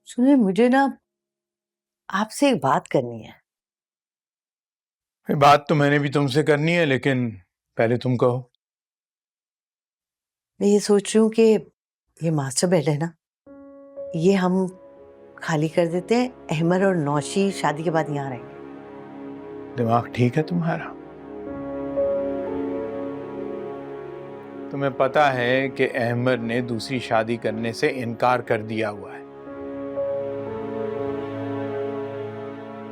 सुनिए, मुझे ना आपसे एक बात करनी है। बात तो मैंने भी तुमसे करनी है, लेकिन पहले तुम कहो। मैं ये सोच रही हूँ कि ये मास्टर बेड है ना, ये हम खाली कर देते हैं। अहमद और नौशी शादी के बाद यहाँ रहेंगे। दिमाग ठीक है तुम्हारा? तुम्हें पता है कि अहमद ने दूसरी शादी करने से इनकार कर दिया हुआ है।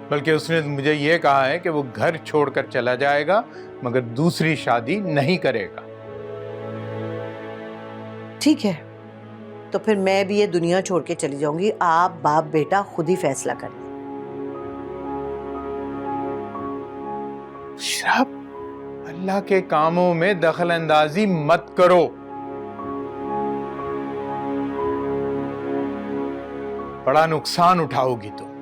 बल्कि उसने मुझे यह कहा है कि वो घर छोड़कर चला जाएगा, मगर दूसरी शादी नहीं करेगा। ठीक है, तो फिर मैं भी ये दुनिया छोड़ के चली जाऊंगी। आप बाप बेटा खुद ही फैसला कर लें। शराब, अल्लाह के कामों में दखल अंदाजी मत करो। बड़ा नुकसान उठाओगी तुम।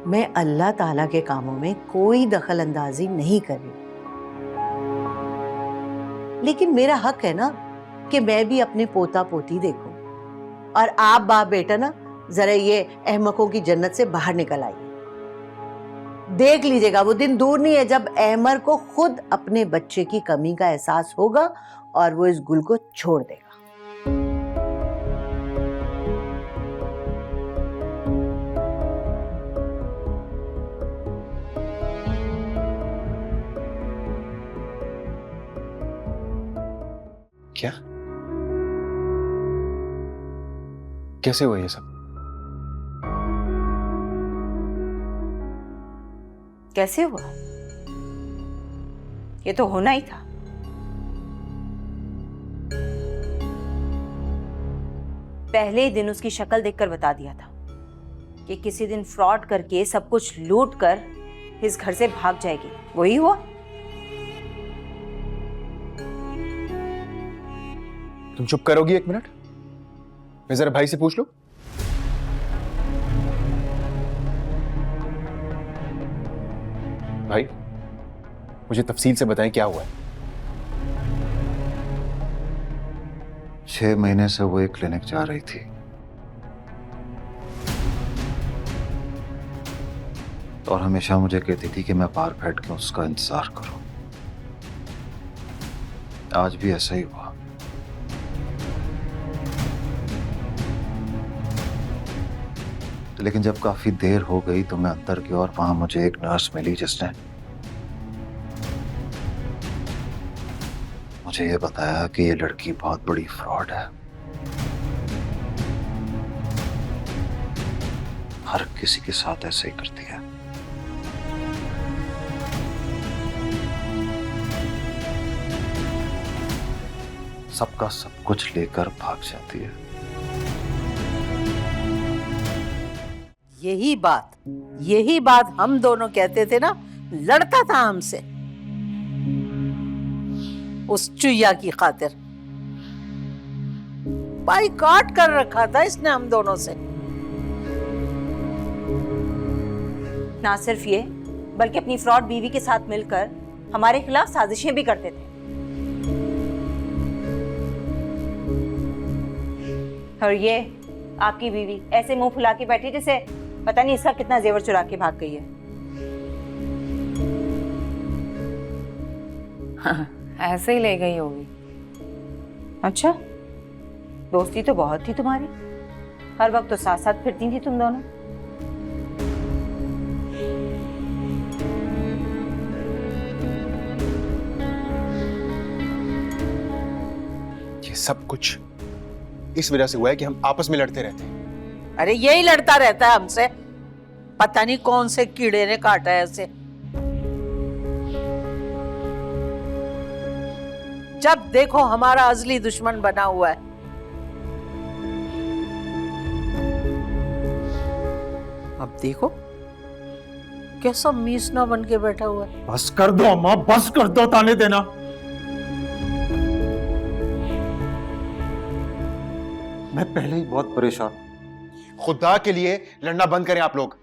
मैं अल्लाह ताला के कामों में कोई दखल अंदाजी नहीं कर रही, लेकिन मेरा हक है ना कि मैं भी अपने पोता पोती देखूं। और आप बाप बेटा ना जरा ये अहमकों की जन्नत से बाहर निकल आइए। देख लीजिएगा, वो दिन दूर नहीं है जब अहमर को खुद अपने बच्चे की कमी का एहसास होगा और वो इस गुल को छोड़ देगा। क्या? कैसे हुआ ये सब? कैसे हुआ? ये तो होना ही था। पहले ही दिन उसकी शक्ल देखकर बता दिया था कि किसी दिन फ्रॉड करके सब कुछ लूट कर इस घर से भाग जाएगी। वही हुआ। तुम चुप करोगी एक मिनट? मैं जरा भाई से पूछ लूं। भाई, मुझे तफसील से बताएं क्या हुआ है। 6 महीने से वो एक क्लिनिक जा रही थी और हमेशा मुझे कहती थी कि मैं बाहर बैठ के उसका इंतजार करूं। आज भी ऐसा ही हुआ। लेकिन जब काफी देर हो गई तो मैं अंदर गया और वहां मुझे एक नर्स मिली जिसने मुझे ये बताया कि ये लड़की बहुत बड़ी फ्रॉड है। हर किसी के साथ ऐसे ही करती है। सबका सब कुछ लेकर भाग जाती है। यही बात हम दोनों कहते थे ना। लड़ता था हमसे उस चुईया की खातिर। बाइकआउट कर रखा था इसने हम दोनों से। ना सिर्फ ये, बल्कि अपनी फ्रॉड बीवी के साथ मिलकर हमारे खिलाफ साजिशें भी करते थे। और ये आपकी बीवी ऐसे मुंह फुला के बैठी जैसे पता नहीं इसका कितना जेवर चुरा के भाग गई है। हाँ, ऐसे ही ले गई होगी। अच्छा, दोस्ती तो बहुत थी तुम्हारी। हर वक्त तो साथ साथ फिरती थी तुम दोनों। ये सब कुछ इस वजह से हुआ है कि हम आपस में लड़ते रहते हैं। अरे यही लड़ता रहता है हमसे। पता नहीं कौन से कीड़े ने काटा है इसे। जब देखो हमारा अजली दुश्मन बना हुआ है। अब देखो कैसा मीसना बन के बैठा हुआ है। बस कर दो अम्मा, बस कर दो ताने देना। मैं पहले ही बहुत परेशान। खुदा के लिए लड़ना बंद करें आप लोग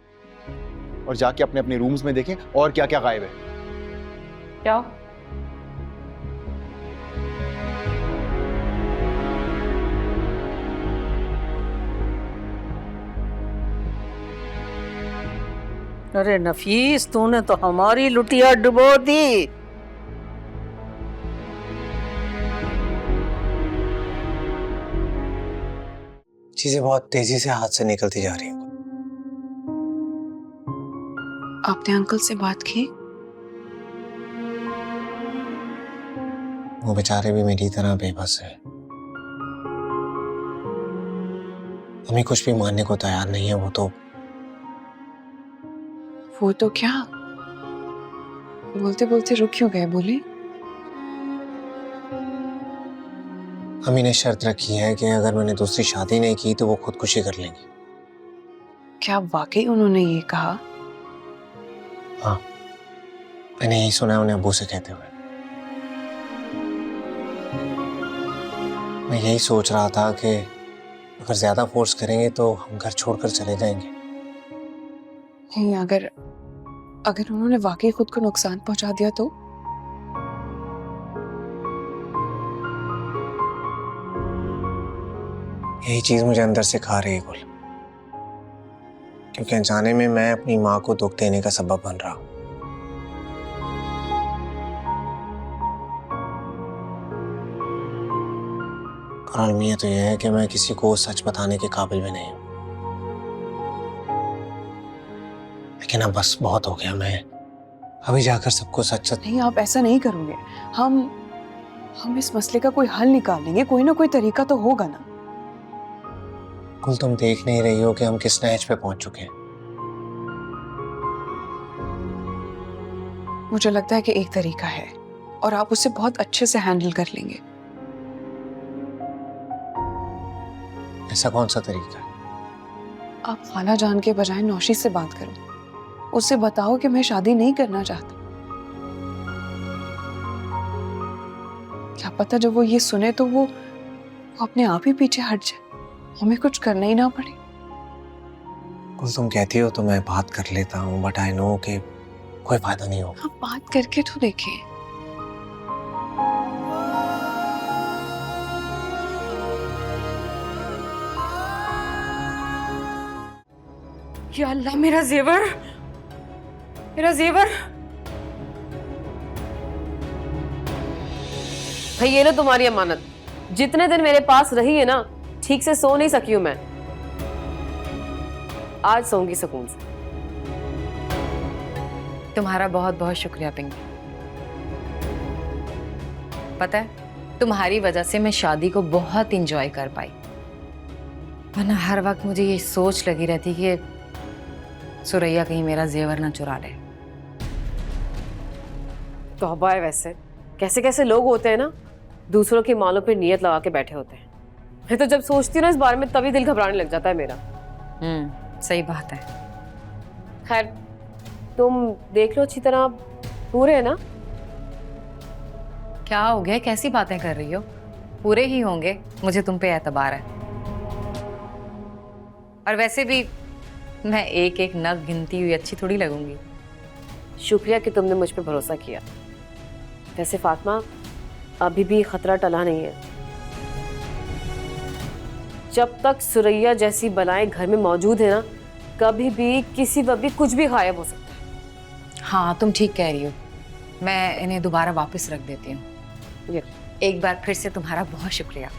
और जाके अपने अपने रूम्स में देखें और क्या क्या गायब है। जाओ। अरे नफीस, तूने तो हमारी लुटिया डुबो दी। चीजें बहुत तेजी से हाथ से निकलती जा रही हैं। आपने अंकल से बात की? वो बेचारे भी मेरी तरह बेबस है। हमें कुछ भी मानने को तैयार नहीं है। वो तो क्या? बोलते बोलते रुक क्यों गए? बोले। अम्मी ने शर्त रखी है कि अगर मैंने दूसरी शादी नहीं की तो वो खुदकुशी कर लेंगी। क्या वाकई उन्होंने ये कहा? हाँ, मैंने यही सुना है उन्हें अब्बू से कहते हुए। मैं यही सोच रहा था कि अगर ज्यादा फोर्स करेंगे तो हम घर छोड़कर चले जाएंगे। नहीं, अगर उन्होंने वाकई खुद को नुकसान पहुंचा दिया तो? यही चीज मुझे अंदर से खा रही है गुल, क्योंकि अनजाने में मैं अपनी माँ को दुख देने का सबब बन रहा हूं। और अलमिया तो यह है कि मैं किसी को सच बताने के काबिल भी नहीं हूं। लेकिन अब बस बहुत हो गया। मैं अभी जाकर सबको सच नहीं, आप ऐसा नहीं करोगे। हम इस मसले का कोई हल निकालेंगे। कोई ना कोई तरीका तो होगा ना। कुल तुम देख नहीं रही हो कि हम किस नहज पे पहुंच चुके हैं। मुझे लगता है कि एक तरीका है और आप उसे बहुत अच्छे से हैंडल कर लेंगे। ऐसा कौन सा तरीका है? आप खाला जान के बजाय नौशी से बात करो। उससे बताओ कि मैं शादी नहीं करना चाहता। क्या पता जब वो ये सुने तो वो अपने आप ही पीछे हट जाए, हमें कुछ करना ही ना पड़े। कुल तुम कहती हो तो मैं बात कर लेता हूँ, बट आई नो कि कोई फायदा नहीं होगा। आप बात करके तो देखें। या अल्लाह, मेरा जेवर, मेरा जेवर। भाई ये लो तुम्हारी अमानत। जितने दिन मेरे पास रही है ना, ठीक से सो नहीं सकी हूं मैं। आज सोऊंगी सुकून से। तुम्हारा बहुत बहुत शुक्रिया पिंकी। पता है, तुम्हारी वजह से मैं शादी को बहुत इंजॉय कर पाई। वरना हर वक्त मुझे ये सोच लगी रहती कि सुरैया कहीं मेरा जेवर ना चुरा ले। तौबा है। वैसे कैसे कैसे लोग होते हैं ना, दूसरों के मालों पे नियत लगा के बैठे होते हैं। मैं तो जब सोचती हूँ ना इस बारे में, तभी दिल घबराने लग जाता है मेरा। सही बात है। खैर, तुम देख लो अच्छी तरह, पूरे है ना? क्या हो गया? कैसी बातें कर रही हो? पूरे ही होंगे, मुझे तुम पे एतबार है। और वैसे भी मैं एक एक नग गिनती हुई अच्छी थोड़ी लगूंगी। शुक्रिया कि तुमने मुझ पे भरोसा किया। वैसे फातिमा, अभी भी खतरा टला नहीं है। जब तक सुरैया जैसी बलाएं घर में मौजूद है ना, कभी भी किसी वक्त भी कुछ भी गायब हो सकता है। हाँ, तुम ठीक कह रही हो। मैं इन्हें दोबारा वापस रख देती हूँ। एक बार फिर से तुम्हारा बहुत शुक्रिया।